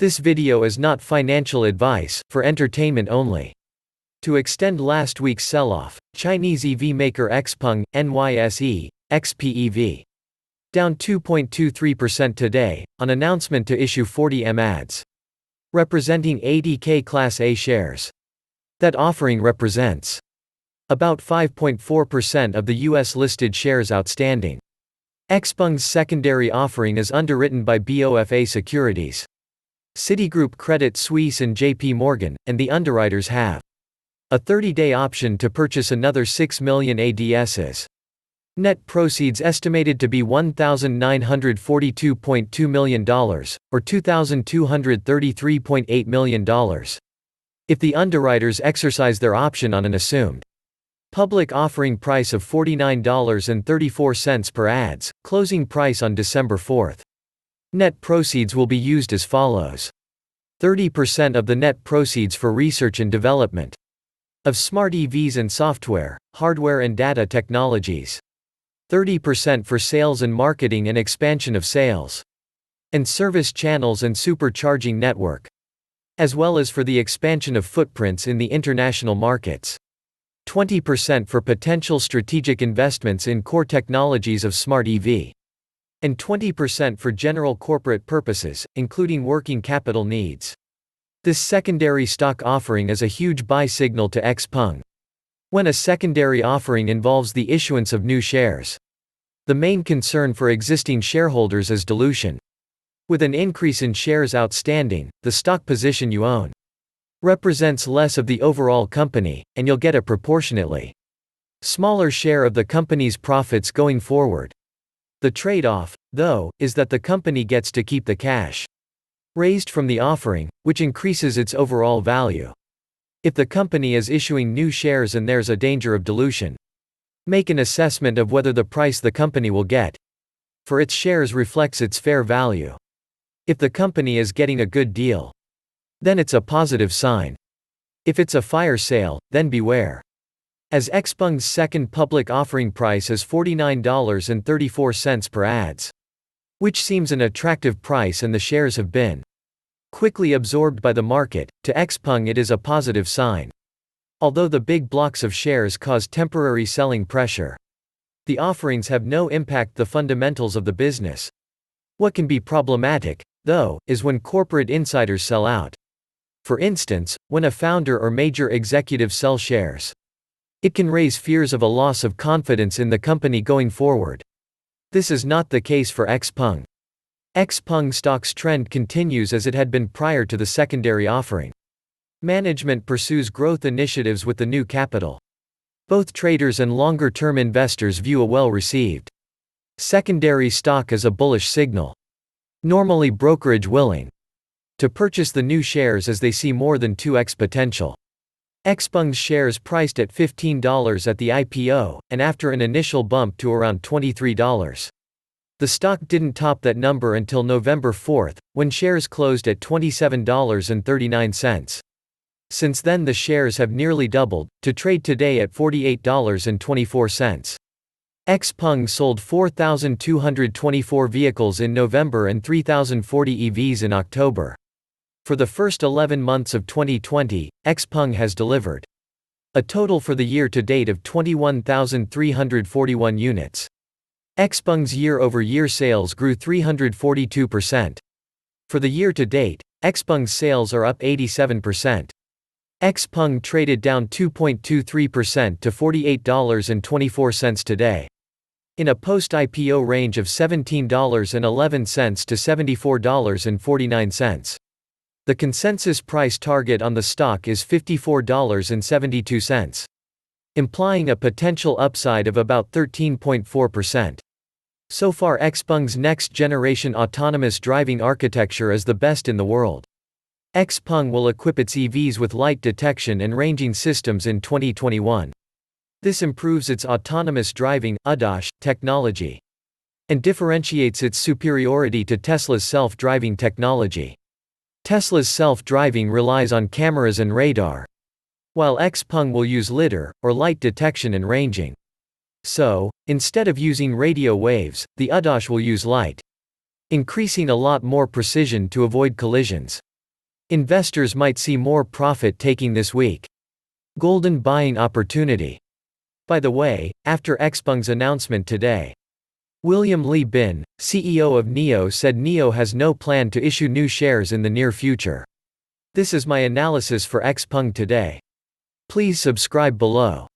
This video is not financial advice, for entertainment only. To extend last week's sell-off, Chinese EV maker XPeng, NYSE, XPEV. Down 2.23% today, on announcement to issue 40 ADS. Representing 80K Class A shares. That offering represents about 5.4% of the US-listed shares outstanding. XPeng's secondary offering is underwritten by BofA Securities, Citigroup, Credit Suisse and JP Morgan, and the underwriters have a 30-day option to purchase another 6 million ADSs. Net proceeds estimated to be $1,942.2 million, or $2,233.8 million. If the underwriters exercise their option on an assumed public offering price of $49.34 per ADS, closing price on December 4. Net proceeds will be used as follows. 30% of the net proceeds for research and development of smart EVs and software, hardware and data technologies. 30% for sales and marketing and expansion of sales and service channels and supercharging network, as well as for the expansion of footprints in the international markets. 20% for potential strategic investments in core technologies of smart EV. And 20% for general corporate purposes, including working capital needs. This secondary stock offering is a huge buy signal to XPeng. When a secondary offering involves the issuance of new shares, the main concern for existing shareholders is dilution. With an increase in shares outstanding, the stock position you own represents less of the overall company, and you'll get a proportionately smaller share of the company's profits going forward. The trade-off, though, is that the company gets to keep the cash raised from the offering, which increases its overall value. If the company is issuing new shares and there's a danger of dilution, make an assessment of whether the price the company will get for its shares reflects its fair value. If the company is getting a good deal, then it's a positive sign. If it's a fire sale, then beware. As XPeng's second public offering price is $49.34 per ADS, which seems an attractive price, and the shares have been quickly absorbed by the market, to XPeng it is a positive sign. Although the big blocks of shares cause temporary selling pressure, the offerings have no impact the fundamentals of the business. What can be problematic, though, is when corporate insiders sell out. For instance, when a founder or major executive sell shares, it can raise fears of a loss of confidence in the company going forward. This is not the case for XPeng. XPeng stock's trend continues as it had been prior to the secondary offering. Management pursues growth initiatives with the new capital. Both traders and longer-term investors view a well-received secondary stock as a bullish signal. Normally brokerage willing to purchase the new shares as they see more than 2x potential. XPeng's shares priced at $15 at the IPO, and after an initial bump to around $23. The stock didn't top that number until November 4, when shares closed at $27.39. Since then the shares have nearly doubled, to trade today at $48.24. XPeng sold 4,224 vehicles in November and 3,040 EVs in October. For the first 11 months of 2020, XPeng has delivered a total for the year to date of 21,341 units. XPeng's year-over-year sales grew 342%. For the year to date, XPeng's sales are up 87%. XPeng traded down 2.23% to $48.24 today, in a post-IPO range of $17.11 to $74.49. The consensus price target on the stock is $54.72, implying a potential upside of about 13.4%. So far XPeng's next-generation autonomous driving architecture is the best in the world. XPeng will equip its EVs with light detection and ranging systems in 2021. This improves its autonomous driving (ADAS) technology and differentiates its superiority to Tesla's self-driving technology. Tesla's self-driving relies on cameras and radar, while XPeng will use LIDAR, or light detection and ranging. So, instead of using radio waves, the ADAS will use light, increasing a lot more precision to avoid collisions. Investors might see more profit taking this week. Golden buying opportunity. By the way, after XPeng's announcement today, William Lee Bin, CEO of NIO, said NIO has no plan to issue new shares in the near future. This is my analysis for XPeng today. Please subscribe below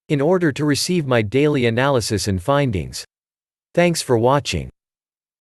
in order to receive my daily analysis and findings. Thanks for watching.